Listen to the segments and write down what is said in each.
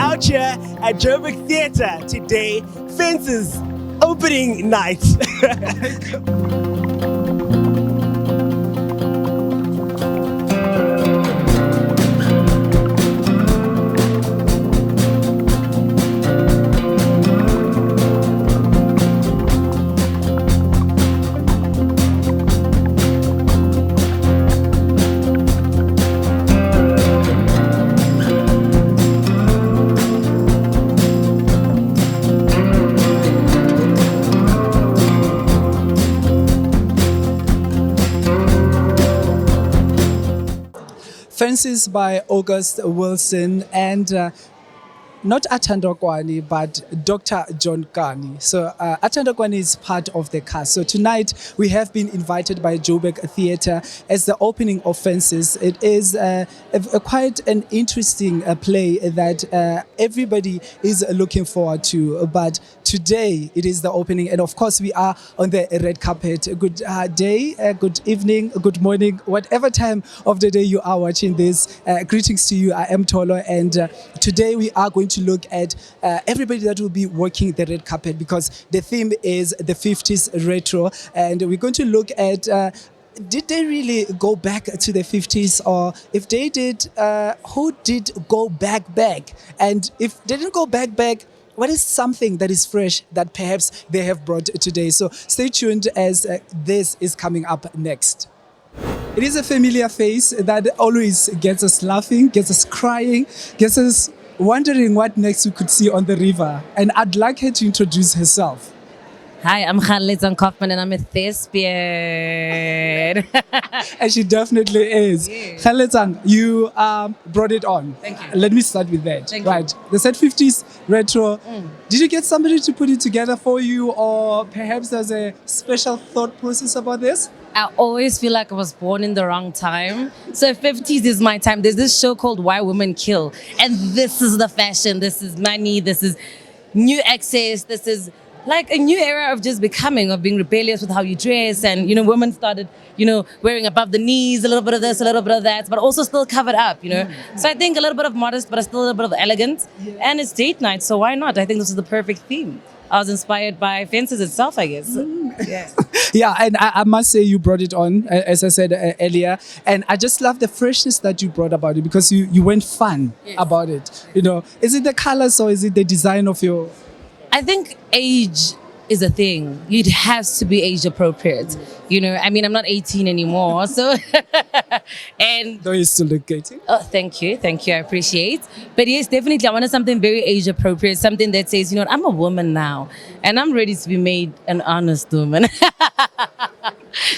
out here at Joburg Theatre today, Fences opening night. Fences by August Wilson and not Atando Kwani, but Dr. John Kani. So Atando Kwani is part of the cast. So tonight we have been invited by Joburg Theatre as the opening of Fences. It is quite an interesting play that everybody is looking forward to. But today it is the opening, and of course we are on the red carpet. Good day, good evening, good morning, whatever time of the day you are watching this. Greetings to you. I am Tolo, and today we are going to look at everybody that will be working the red carpet, because the theme is the 50s retro, and we're going to look at did they really go back to the 50s, or if they did, who did go back, and if they didn't go back, what is something that is fresh that perhaps they have brought today? So stay tuned as this is coming up next. It is a familiar face that always gets us laughing, gets us crying, gets us wondering what next we could see on the river. And I'd like her to introduce herself. Hi, I'm Khalid Kaufman and I'm a thespian. And she definitely is. Yeah. Khaled, you brought it on. Thank you. Let me start with that. Thank you. Right. They said 50s retro. Did you get somebody to put it together for you, or perhaps there's a special thought process about this? I always feel like I was born in the wrong time. So 50s is my time. There's this show called Why Women Kill. And this is the fashion. This is money. This is new access. This is like a new era of just becoming, of being rebellious with how you dress. And, women started, wearing above the knees, a little bit of this, a little bit of that, but also still covered up, So I think a little bit of modest, but still a little bit of elegance. Yeah. And it's date night, so why not? I think this is the perfect theme. I was inspired by Fences itself, I guess. Yeah. Yeah, and I must say you brought it on, as I said earlier. And I just love the freshness that you brought about it, because you went fun about it. Is it the colors or is it the design of your... I think age is a thing. It has to be age appropriate. I'm not 18 anymore, so and though you still look good. Oh, thank you, I appreciate. But yes, definitely, I wanted something very age appropriate, something that says, I'm a woman now, and I'm ready to be made an honest woman.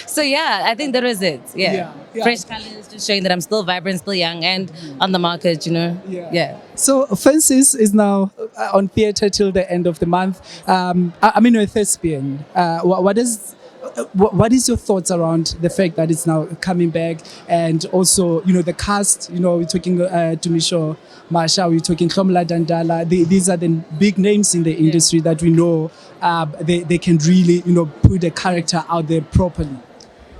So yeah, I think that was it. Yeah. Fresh colors, just showing that I'm still vibrant, still young, and on the market. Yeah. So Fences is now on theatre till the end of the month. You're a thespian. What is your thoughts around the fact that it's now coming back, and also the cast? We're talking Tumisho Masha, we're talking Khomla Dandala. These are the big names in the industry that we know. They can really put a character out there properly.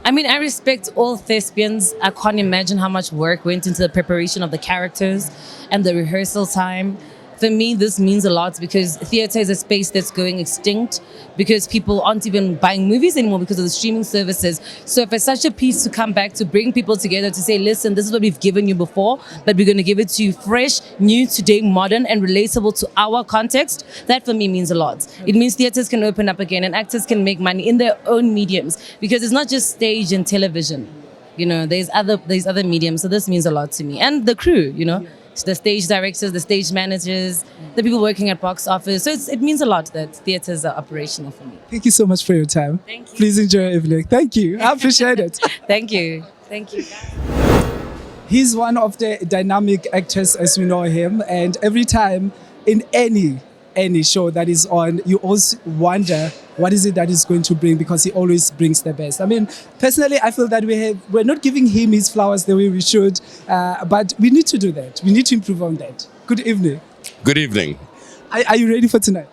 I respect all thespians. I can't imagine how much work went into the preparation of the characters and the rehearsal time. For me, this means a lot, because theatre is a space that's going extinct, because people aren't even buying movies anymore because of the streaming services. So for such a piece to come back, to bring people together, to say, listen, this is what we've given you before, but we're going to give it to you fresh, new, today, modern, and relatable to our context, that for me means a lot. It means theatres can open up again and actors can make money in their own mediums, because it's not just stage and television. There's other mediums. So this means a lot to me. And the crew, the stage directors, the stage managers, the people working at box office. So it means a lot that theatres are operational for me. Thank you so much for your time. Thank you. Please enjoy your evening. Thank you. I appreciate it. Thank you. He's one of the dynamic actors as we know him, and every time in any show that is on, you always wonder what is it that is going to bring, because he always brings the best. Personally, I feel that we're not giving him his flowers the way we should, but we need to do that. We need to improve on that. Good evening. Good evening. Are you ready for tonight?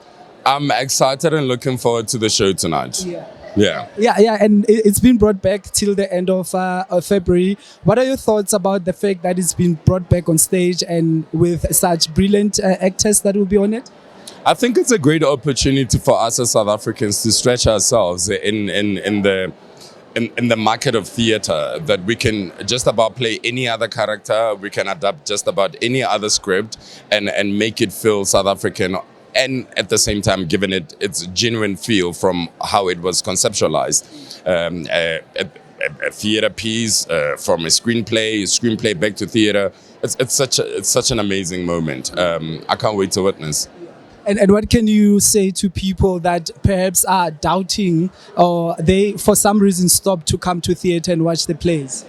I'm excited and looking forward to the show tonight. Yeah. Yeah. Yeah, and it's been brought back till the end of February. What are your thoughts about the fact that it's been brought back on stage and with such brilliant actors that will be on it? I think it's a great opportunity for us as South Africans to stretch ourselves in the market of theater, that we can just about play any other character, we can adapt just about any other script and make it feel South African, and at the same time giving it its genuine feel from how it was conceptualized. A theater piece from a screenplay back to theater. It's such an amazing moment. I can't wait to witness. And what can you say to people that perhaps are doubting or they, for some reason, stop to come to theater and watch the plays?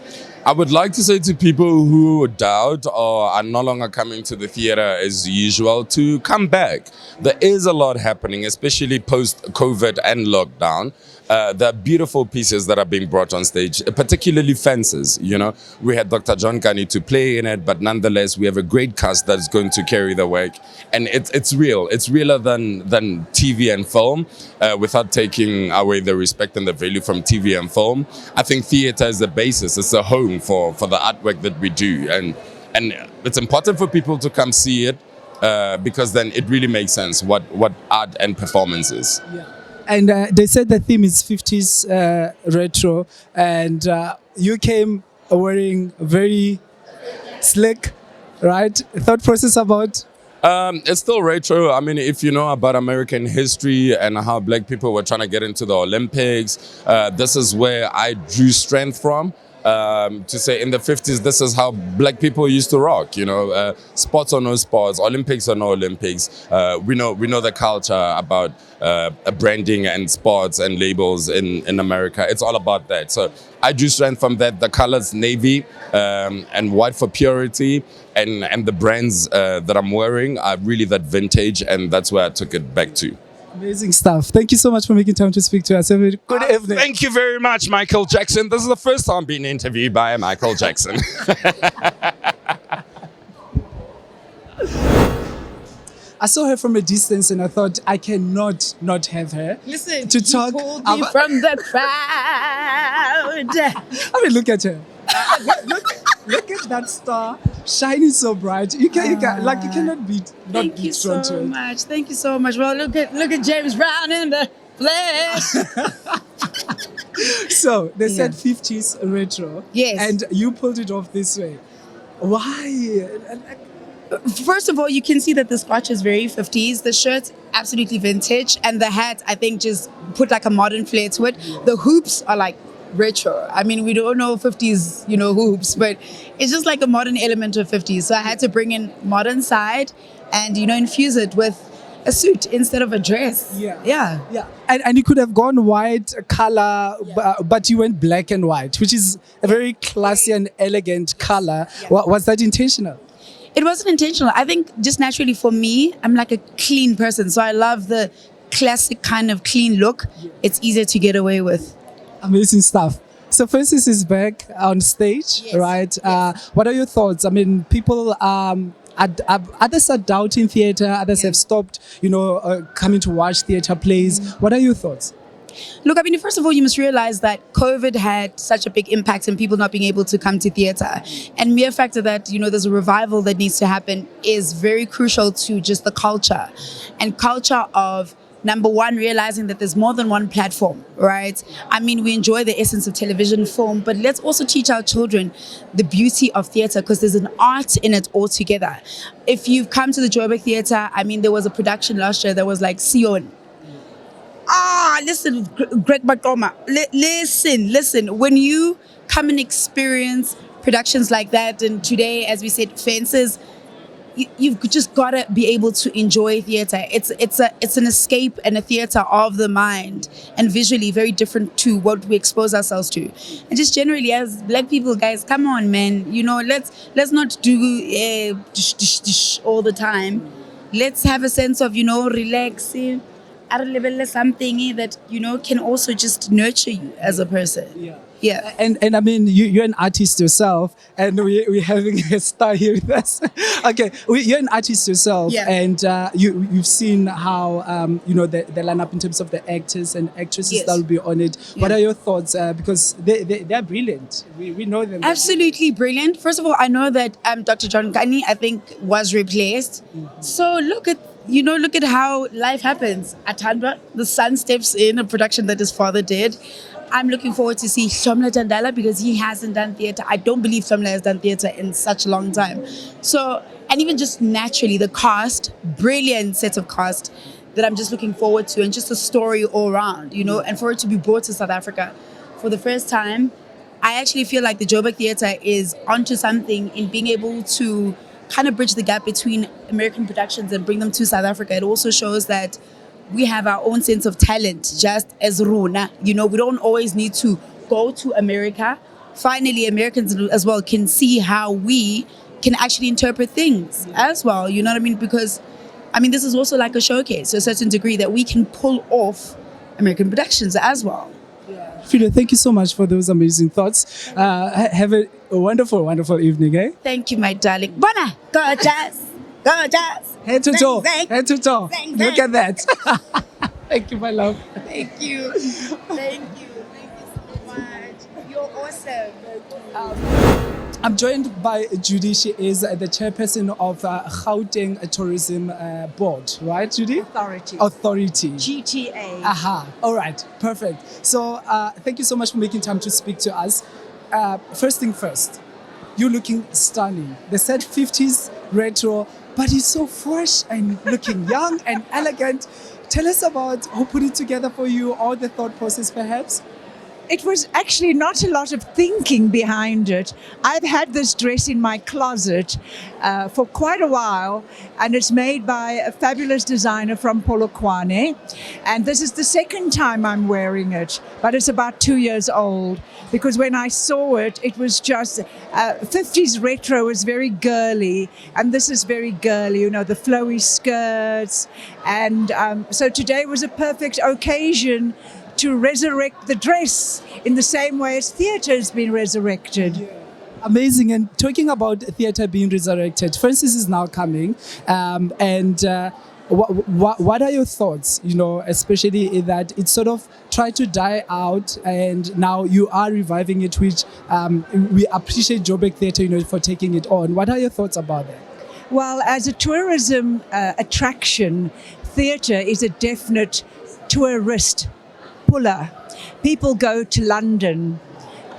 I would like to say to people who doubt or are no longer coming to the theater as usual to come back. There is a lot happening, especially post-COVID and lockdown. There are beautiful pieces that are being brought on stage, particularly Fences. You know, we had Dr. John Kani to play in it, but nonetheless, we have a great cast that's going to carry the work. And it's real. It's realer than TV and film, without taking away the respect and the value from TV and film. I think theater is the basis. It's a home for the artwork that we do. And it's important for people to come see it, because then it really makes sense what art and performance is. Yeah. And they said the theme is 50s retro, and you came wearing very slick, right? Thought process about? It's still retro. I mean, if you know about American history and how black people were trying to get into the Olympics, this is where I drew strength from. To say in the 50s, this is how black people used to rock, you know, sports or no sports, Olympics or no Olympics. We know the culture about branding and sports and labels in America. It's all about that. So I drew strength from that. The colors navy and white for purity, and the brands that I'm wearing are really that vintage, and that's where I took it back to. Amazing stuff. Thank you so much for making time to speak to us. Have a good evening. Thank you very much, Michael Jackson. This is the first time being interviewed by Michael Jackson. I saw her from a distance and I thought I cannot not have her. Listen, to talk pulled me from the crowd. I mean, look at her. Look at that star shining so bright. You cannot be not Thank be you drawn so to it. much. Thank you so much. Well, look at James Brown in the flesh. So they said Yeah. 50s retro. Yes. And you pulled it off this way. Why? First of all, you can see that the scotch is very 50s. The shirt's absolutely vintage, and the hat, I think, just put like a modern flair to it. The hoops are like retro. I mean, we don't know 50s, hoops, but it's just like a modern element of 50s. So I had to bring in modern side and, infuse it with a suit instead of a dress. Yeah. And you could have gone white color, but you went black and white, which is a very classy and elegant color. Was that intentional? It wasn't intentional. I think just naturally for me, I'm like a clean person. So I love the classic kind of clean look. It's easier to get away with. Amazing stuff. So Francis is back on stage, Yes. right? What are your thoughts? I mean, people, others are doubting theater, others have stopped, coming to watch theater plays. What are your thoughts? Look, I mean, first of all, you must realize that COVID had such a big impact on people not being able to come to theater. And mere factor that, there's a revival that needs to happen is very crucial to just the culture. And culture of, number one, realizing that there's more than one platform, right? I mean, we enjoy the essence of television, film, but let's also teach our children the beauty of theater, because there's an art in it altogether. If you've come to the Joburg Theater, I mean, there was a production last year that was like Sion. Listen, Greg Bakoma, listen, when you come and experience productions like that, and today, as we said, Fences, you've just got to be able to enjoy theater. It's an escape and a theater of the mind, and visually very different to what we expose ourselves to. And just generally, as black people, guys, come on, man. Let's not do all the time. Let's have a sense of, relaxing. Something that can also just nurture you as a person. Yeah. And I mean, you're an artist yourself, and we're having a star here with us. Okay, you're an artist yourself, Yeah. and you've seen how the lineup in terms of the actors and actresses Yes. that will be on it. What Yeah. are your thoughts? Because they're brilliant. We know them. Absolutely brilliant. First of all, I know that Dr. John Kani, I think, was replaced. So look at how life happens. Atandwa, the son steps in a production that his father did. I'm looking forward to see Shomla Tandala because he hasn't done theatre. I don't believe Shomla has done theatre in such a long time. So, and even just naturally, the cast, brilliant set of cast that I'm just looking forward to, and just the story all around, and for it to be brought to South Africa for the first time. I actually feel like the Joburg Theatre is onto something in being able to kind of bridge the gap between American productions and bring them to South Africa. It also shows that we have our own sense of talent, just as Runa. We don't always need to go to America. Finally, Americans as well can see how we can actually interpret things as well. You know what I mean? Because, this is also like a showcase to a certain degree that we can pull off American productions as well. Frida, thank you so much for those amazing thoughts. Have a wonderful, wonderful evening, eh? Thank you, my darling. Bona, gorgeous, gorgeous. Head to toe, Zang, head to toe. zang, Look zang. at that. Thank you, my love. Thank you. Thank you. Thank you so much. You're awesome. I'm joined by Judy. She is the chairperson of Gauteng Tourism Board, right, Judy? Authority. GTA. Aha. All right. Perfect. So thank you so much for making time to speak to us. First thing first, you're looking stunning. They said 50s retro, but you're so fresh and looking young and elegant. Tell us about who put it together for you, or the thought process perhaps. It was actually not a lot of thinking behind it. I've had this dress in my closet for quite a while, and it's made by a fabulous designer from Polokwane. And this is the second time I'm wearing it, but it's about 2 years old, because when I saw it, it was just 50s retro was very girly, and this is very girly, the flowy skirts. And so today was a perfect occasion to resurrect the dress in the same way as theatre has been resurrected. Amazing. And talking about theatre being resurrected, Francis is now coming. What are your thoughts, especially that it sort of tried to die out and now you are reviving it, which we appreciate Joburg Theatre, for taking it on. What are your thoughts about that? Well, as a tourism attraction, theatre is a definite tourist puller. People go to London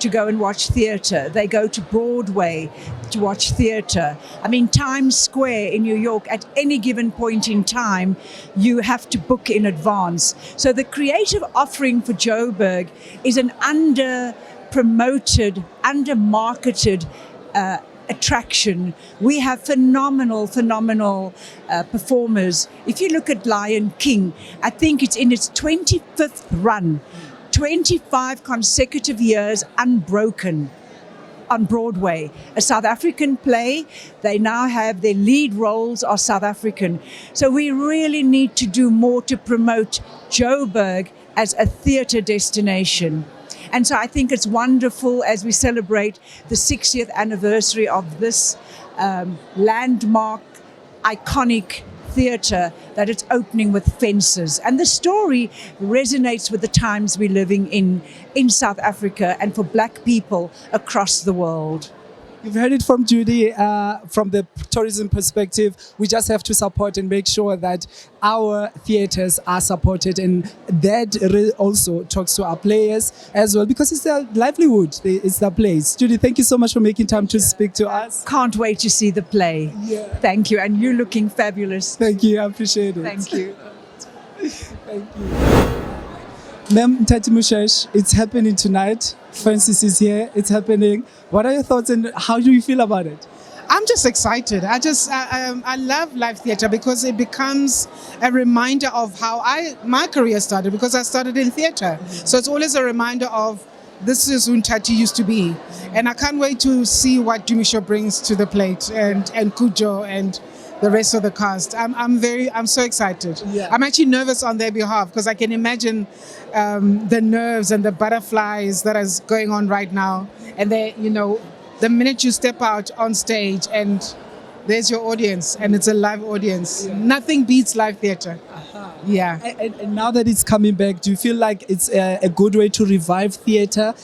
to go and watch theatre. They go to Broadway to watch theatre. Times Square in New York, at any given point in time, you have to book in advance. So the creative offering for Joburg is an under-promoted, under-marketed attraction. We have phenomenal performers. If you look at Lion King, I think it's in its 25th run, 25 consecutive years unbroken on Broadway. A South African play. They now have their lead roles are South African. So we really need to do more to promote Joburg as a theatre destination. And so I think it's wonderful as we celebrate the 60th anniversary of this landmark, iconic theatre, that it's opening with Fences. And the story resonates with the times we're living in South Africa and for Black people across the world. You've heard it from Judy. From the tourism perspective, we just have to support and make sure that our theatres are supported, and that also talks to our players as well, because it's their livelihood, it's their place. Judy, thank you so much for making time to speak to us. Can't wait to see the play. Yeah. Thank you, and you're looking fabulous. Thank you, I appreciate it. Thank you. Thank you. Ma'am Tati Mushesh, it's happening tonight. Francis is here. It's happening. What are your thoughts and how do you feel about it? I'm just excited. I love live theatre because it becomes a reminder of how my career started, because I started in theatre. So it's always a reminder of this is who Tati used to be. And I can't wait to see what Dumisho brings to the plate, and Kujo and the rest of the cast. I'm so excited. Yeah. I'm actually nervous on their behalf because I can imagine the nerves and the butterflies that is going on right now. And the minute you step out on stage and there's your audience and it's a live audience, nothing beats live theater. Yeah. And now that it's coming back, do you feel like it's a good way to revive theatre,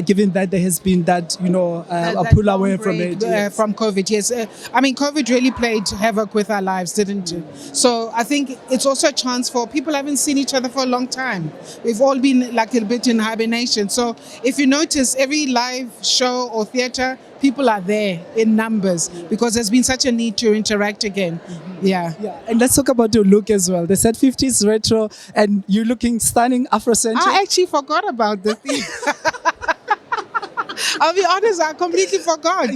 given that there has been that, a pull away from it? Yes. From COVID, yes. COVID really played havoc with our lives, didn't it? So I think it's also a chance for people haven't seen each other for a long time. We've all been like a bit in hibernation. So if you notice, every live show or theatre, people are there in numbers because there's been such a need to interact again. Yeah. And let's talk about your look as well. They said 50s retro and you're looking stunning Afrocentric. I actually forgot about the thing. I'll be honest, I completely forgot.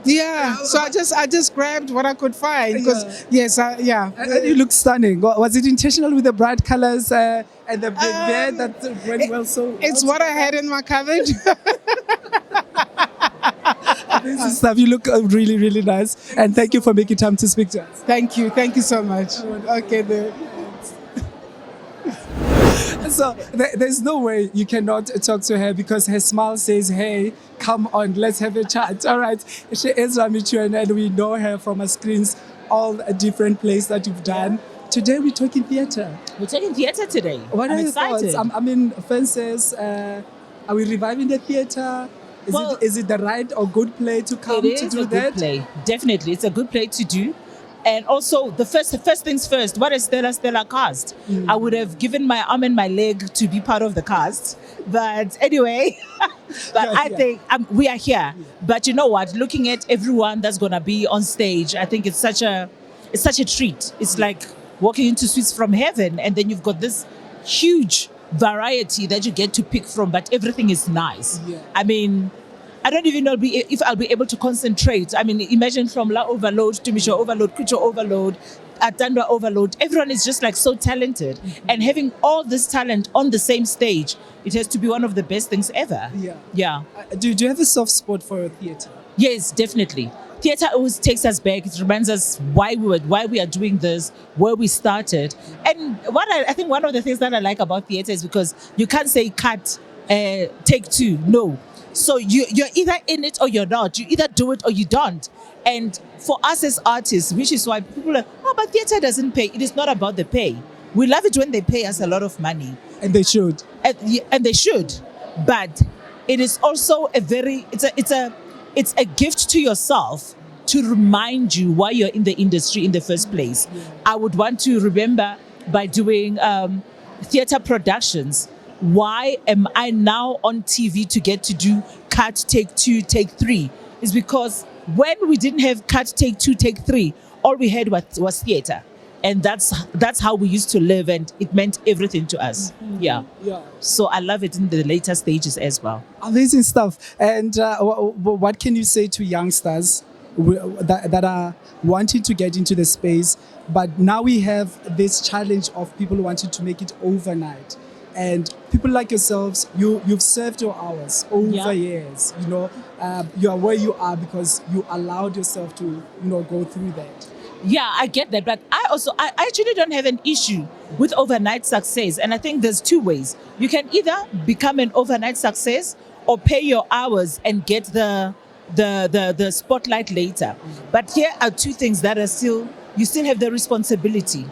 Yeah. So I just grabbed what I could find because And you look stunning. Was it intentional with the bright colors and the hair that went well so? It's what I had in my cupboard. This stuff. You look really, really nice. And thank you for making time to speak to us. Thank you so much. Okay, then. So there's no way you cannot talk to her because her smile says, hey, come on, let's have a chat. All right. She is Ramichuan and we know her from her screens, all the different plays that you've done. Today we're talking theatre. We're talking theatre today. What are your thoughts? Fences, are we reviving the theatre? Is it the right or good play to come to do that? It is a good play. Definitely. It's a good play to do. And also, the first things first, what is Stella cast? I would have given my arm and my leg to be part of the cast. But anyway, I think we are here. But you know what? Looking at everyone that's going to be on stage, I think it's such a treat. It's like walking into Sweets from Heaven, and then you've got this huge variety that you get to pick from, but everything is nice. I don't even know if I'll be able to concentrate. Imagine from La Overload to Misha Overload, Kucho Overload, Atandwa Overload. Everyone is just like so talented. And having all this talent on the same stage, it has to be one of the best things ever. Yeah. Do you have a soft spot for theatre? Yes, definitely. Theatre always takes us back. It reminds us why we are doing this, where we started. And what I think one of the things that I like about theatre is because you can't say cut, take two. No. So you're either in it or you're not. You either do it or you don't. And for us as artists, which is why people are, but theatre doesn't pay. It is not about the pay. We love it when they pay us a lot of money. And they should. And they should. But it is also it's a gift to yourself to remind you why you're in the industry in the first place. I would want to remember by doing theatre productions, why am I now on TV to get to do cut, take two, take three? Is because when we didn't have cut, take two, take three, all we had was theatre. And that's how we used to live, and it meant everything to us. Yeah. So I love it in the later stages as well. Amazing stuff. And what can you say to youngsters that are wanting to get into the space, but now we have this challenge of people wanting to make it overnight? And people like yourselves, you've served your hours over years. You are where you are because you allowed yourself to go through that. Yeah, I get that, but I actually don't have an issue with overnight success. And I think there's two ways. You can either become an overnight success or pay your hours and get the spotlight later. But here are two things that you still have the responsibility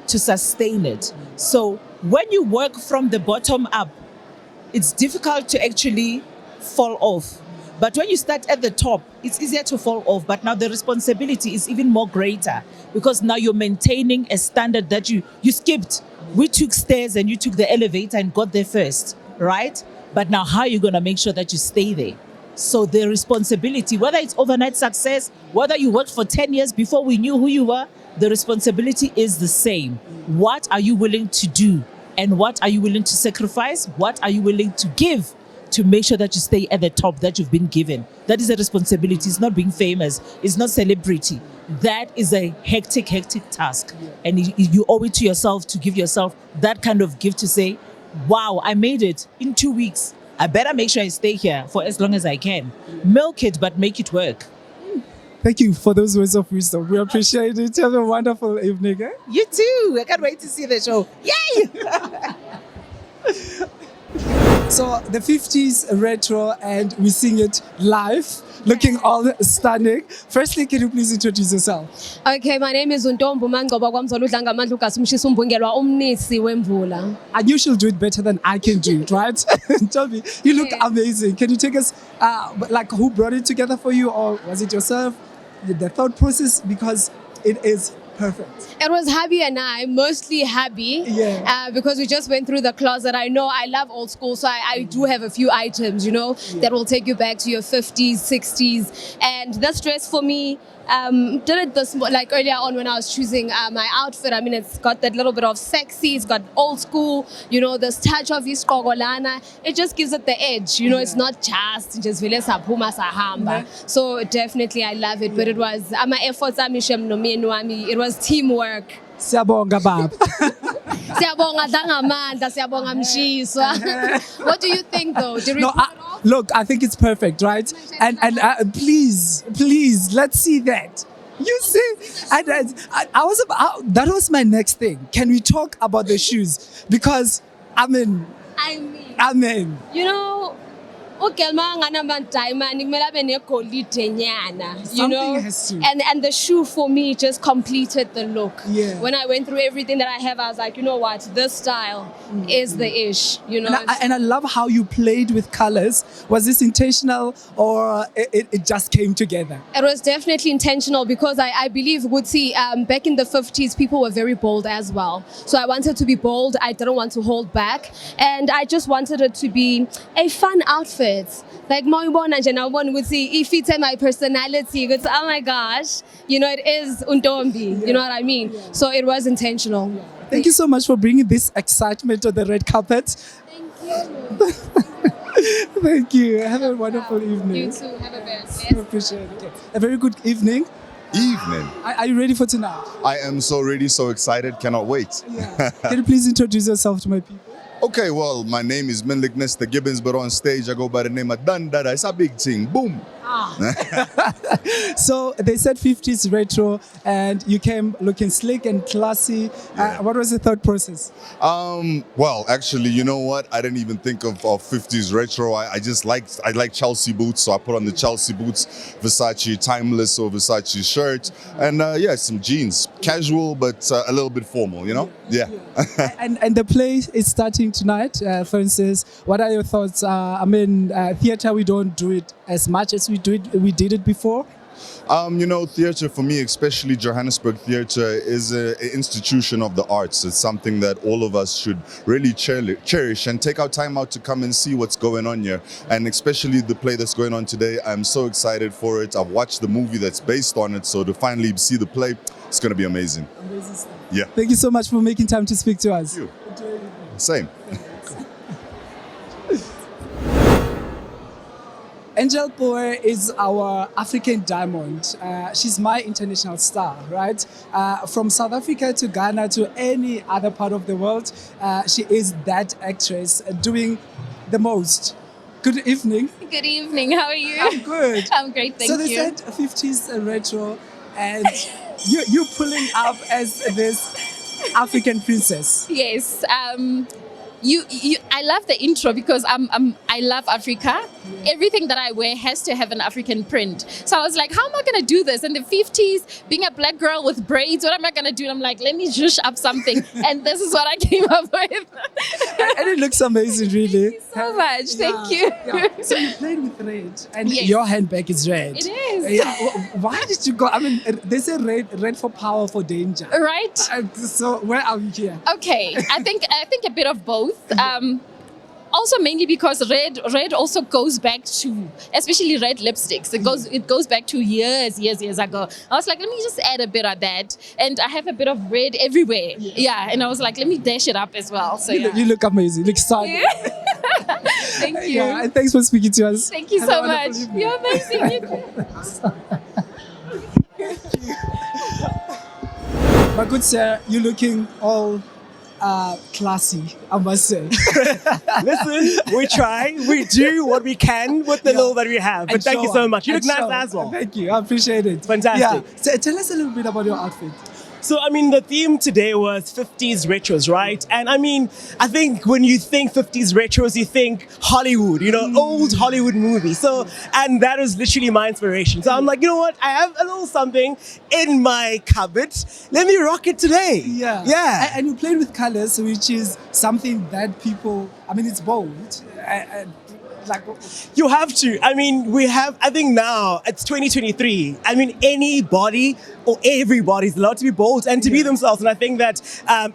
to sustain it. So when you work from the bottom up, it's difficult to actually fall off. But when you start at the top, it's easier to fall off. But now the responsibility is even more greater because now you're maintaining a standard that you skipped. We took stairs and you took the elevator and got there first, right? But now how are you going to make sure that you stay there? So the responsibility, whether it's overnight success, whether you worked for 10 years before we knew who you were, the responsibility is the same. What are you willing to do? And what are you willing to sacrifice? What are you willing to give to make sure that you stay at the top that you've been given? That is a responsibility. It's not being famous. It's not celebrity. That is a hectic task. And you owe it to yourself to give yourself that kind of gift to say, wow, I made it in 2 weeks. I better make sure I stay here for as long as I can. Milk it, but make it work. Thank you for those words of wisdom. We appreciate it. Have a wonderful evening. Eh? You too. I can't wait to see the show. Yay! So the 50s retro, and we sing it live, looking all stunning. Firstly, can you please introduce yourself? Okay, my name is Untombo Mangoba kwamzolo udlanga amandla uGasumshisa umbungelwa umnisi wemvula. And you should do it better than I can do it, right? Tell me, you look amazing. Can you take us, like, who brought it together for you, or was it yourself? The thought process, because it is perfect. It was hubby and I, mostly hubby, because we just went through the closet. I know I love old school, so I do have a few items, that will take you back to your 50s, 60s. And this dress for me, did it this like earlier on when I was choosing my outfit. I mean, it's got that little bit of sexy, it's got old school, this touch of iskogolana. It just gives it the edge, it's not just vile saphuma sahamba. So definitely I love it, but it was ama efforts amishem nomyeni wami. It was teamwork. Siyabonga baba. Siyabonga dangamandla, siyabonga mshiswa. What do you think though? Did we pull it off? Look, I think it's perfect, right? And please, let's see that. You see, I was about, that was my next thing. Can we talk about the shoes? Because Amen. Diamond, Something has to. and the shoe for me just completed the look. Yeah. When I went through everything that I have, I was like, you know what, this style is the ish. And I love how you played with colors. Was this intentional, or it just came together? It was definitely intentional, because I believe, Wutsi, back in the 50s, people were very bold as well. So I wanted to be bold. I didn't want to hold back. And I just wanted it to be a fun outfit. Like, Wutsi, if it's my personality, it's, oh my gosh, it is Untombi. You know what I mean? Yeah. So it was intentional. Yeah. Thank you so much for bringing this excitement to the red carpet. Thank you. Thank you. Have a wonderful evening. You too. Have a best. I appreciate it. A very good evening. Evening. Are you ready for tonight? I am so ready, so excited, cannot wait. Yeah. Can you please introduce yourself to my people? Okay, well, my name is Minlik Nesta Gibbons, but on stage I go by the name of Dandada. It's a big thing. Boom. So they said 50s retro, and you came looking slick and classy. What was the thought process? Well, actually, you know what? I didn't even think of 50s retro. I like Chelsea boots, so I put on the Chelsea boots, Versace Timeless or Versace shirt, and some jeans. Casual, but a little bit formal, Yeah. And the play is starting tonight. For instance, what are your thoughts? Theater, we don't do it as much as we did it before. Theatre for me, especially Johannesburg theatre, is an institution of the arts. It's something that all of us should really cherish and take our time out to come and see what's going on here. And especially the play that's going on today, I'm so excited for it. I've watched the movie that's based on it, so to finally see the play, it's going to be amazing. Amazing stuff. Yeah. Thank you so much for making time to speak to us. Thank you. Same. Angel Poe is our African diamond. She's my international star, right? From South Africa to Ghana to any other part of the world, she is that actress doing the most. Good evening. Good evening. How are you? I'm good. I'm great, thank you. So they said 50s retro, and you're pulling up as this African princess. Yes. I love the intro because I love Africa. Yeah. Everything that I wear has to have an African print. So I was like, how am I going to do this? In the 50s, being a black girl with braids, what am I going to do? And I'm like, let me zhuzh up something. And this is what I came up with. And it looks amazing, really. Thank you so much. Thank you. Yeah. So you played with red, and yes. Your handbag is red. It is. Yeah. Why did you go? I mean, they say red for power, for danger. Right. So where are we here? Okay. I think a bit of both. Also mainly because red also goes back to, especially red lipsticks. It goes back to years ago. I was like, let me just add a bit of that, and I have a bit of red everywhere. Yeah, and I was like, let me dash it up as well. So you look amazing. You look stunning. Yeah. Thank you. Yeah, and thanks for speaking to us. Thank you so much. You're amazing. You too. My good sir, you're looking all classy, I must say. Listen, we try, we do what we can with the little that we have. But And thank you show so up. much. You And look nice show up. as well. Thank you. I appreciate it. Fantastic. Yeah. So tell us a little bit about your outfit. So, I mean, the theme today was 50s retros, right? And I mean, I think when you think 50s retros, you think Hollywood, you know, old Hollywood movies. So, and that was literally my inspiration. So I'm like, you know what? I have a little something in my cupboard. Let me rock it today. Yeah. Yeah. And you played with colors, which is something that people, I mean, it's bold. Like, You have to. I mean, I think now it's 2023. I mean, anybody or everybody's allowed to be bold and to be themselves. And I think that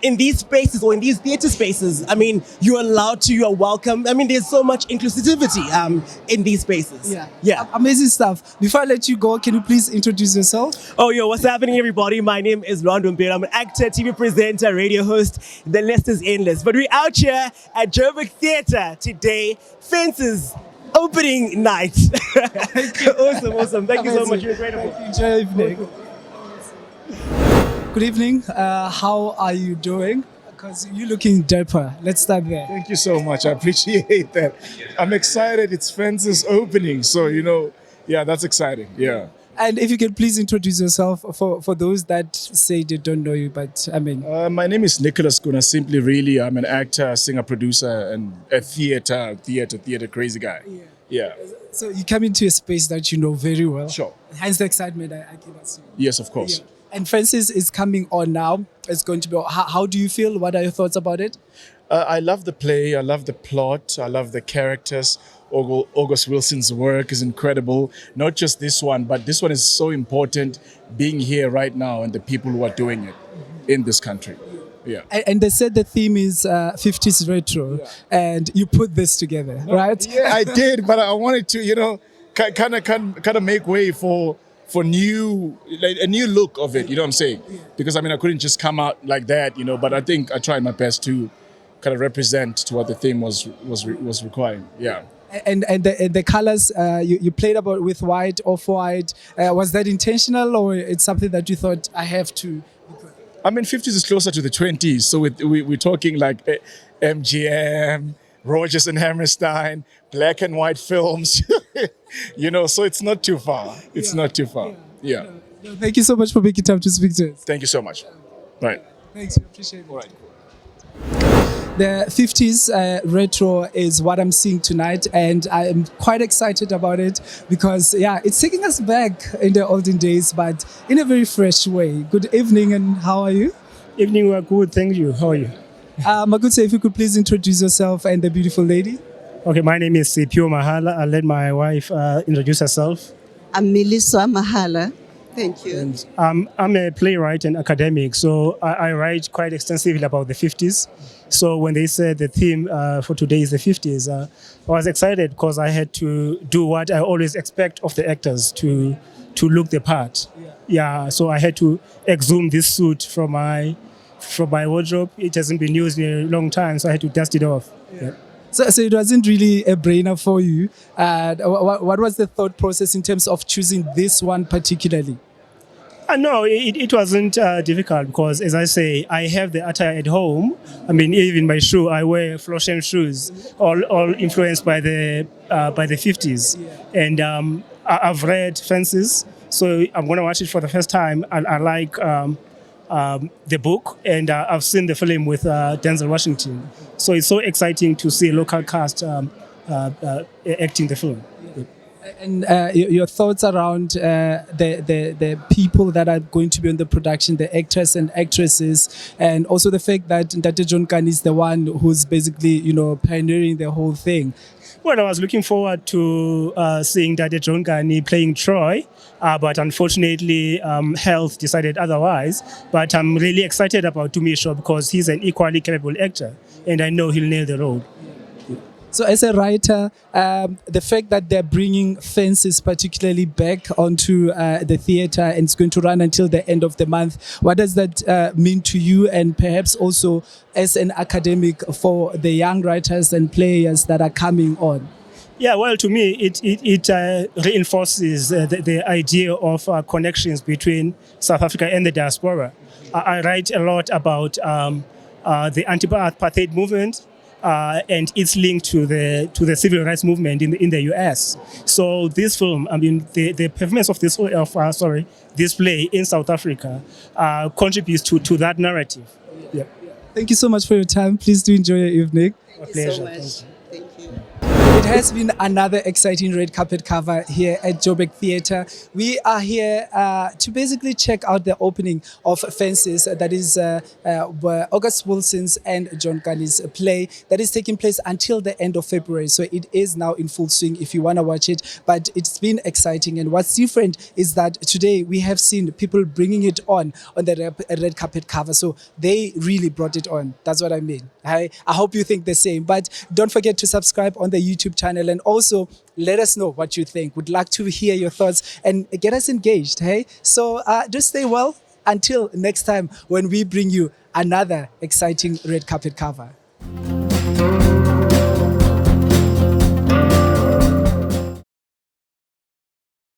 in these spaces or in these theater spaces, I mean, you're allowed to, you're welcome. I mean, there's so much inclusivity in these spaces. Yeah. Amazing stuff. Before I let you go, can you please introduce yourself? Oh, yo, what's happening, everybody? My name is Rondo Mbele. I'm an actor, TV presenter, radio host. The list is endless. But we're out here at Joburg Theatre today. Fences opening night. Awesome. Thank you so much. You're incredible. Enjoy your evening. Good evening. How are you doing? Because you're looking dapper. Let's start there. Thank you so much. I appreciate that. I'm excited. It's Fences opening. So, yeah, that's exciting. Yeah. And if you can please introduce yourself for those that say they don't know you, but I mean. My name is Nicholas Guna. Simply, really, I'm an actor, singer, producer, and a theater crazy guy. Yeah. So you come into a space that you know very well. Sure. Hence the excitement I give us. Yes, of course. Yeah. And Francis is coming on now. It's going to be. How do you feel? What are your thoughts about it? I love the play. I love the plot. I love the characters. August Wilson's work is incredible. Not just this one, but this one is so important being here right now and the people who are doing it in this country. Yeah. And they said the theme is 50s retro, and you put this together, right? Yeah, I did, but I wanted to, kind of make way for a new look of it. You know what I'm saying? Because I couldn't just come out like that, But I think I tried my best to kind of represent to what the theme was requiring. Yeah. And the colors you played about with white, off-white, was that intentional or it's something that you thought I have to? 50s is closer to the 20s, so we're talking like MGM, Rogers and Hammerstein, black and white films, so it's not too far. It's not too far. Yeah. Thank you so much for making time to speak to us. Thank you so much. Right. Thanks, we appreciate it. All right. The 50s retro is what I'm seeing tonight, and I am quite excited about it because, it's taking us back in the olden days, but in a very fresh way. Good evening, and how are you? Evening, we're good, thank you. How are you? Magutse, if you could please introduce yourself and the beautiful lady. Okay, my name is Pio Mahala. I'll let my wife introduce herself. I'm Melissa Mahala. Thank you. And, I'm a playwright and academic, so I write quite extensively about the 50s. So when they said the theme for today is the 50s, I was excited because I had to do what I always expect of the actors to look the part. Yeah, so I had to exhume this suit from my wardrobe. It hasn't been used in a long time, so I had to dust it off. Yeah. So it wasn't really a brainer for you. What was the thought process in terms of choosing this one particularly? No, it wasn't difficult because, as I say, I have the attire at home. Even my shoe, I wear Flosham shoes, all influenced by the 50s. And I've read Fences, so I'm going to watch it for the first time. I like the book, and I've seen the film with Denzel Washington. So it's so exciting to see a local cast acting the film. And your thoughts around the people that are going to be on the production, the actors and actresses, and also the fact that Dr. John Kani is the one who's basically, pioneering the whole thing. Well, I was looking forward to seeing Dr. John Kani playing Troy, but unfortunately, health decided otherwise. But I'm really excited about Tumisho because he's an equally capable actor, and I know he'll nail the role. So as a writer, the fact that they're bringing Fences particularly back onto the theatre and it's going to run until the end of the month, what does that mean to you, and perhaps also as an academic for the young writers and players that are coming on? Yeah, well, to me, it reinforces the idea of connections between South Africa and the diaspora. I write a lot about the anti-apartheid movement, and its link to the civil rights movement in the US. So this film, I mean, the performance of this play in South Africa contributes to that narrative. Yeah. Thank you so much for your time. Please do enjoy your evening. My pleasure. So much. Thank you. It has been another exciting red carpet cover here at Joburg Theatre. We are here to basically check out the opening of Fences, that is August Wilson's and John Kani's play that is taking place until the end of February. So it is now in full swing if you want to watch it, but it's been exciting. And what's different is that today we have seen people bringing it on the red carpet cover. So they really brought it on. That's what I mean. I hope you think the same, but don't forget to subscribe on the YouTube channel and also let us know what you think. Would like to hear your thoughts and get us engaged. Hey, so just stay well until next time when we bring you another exciting red carpet cover.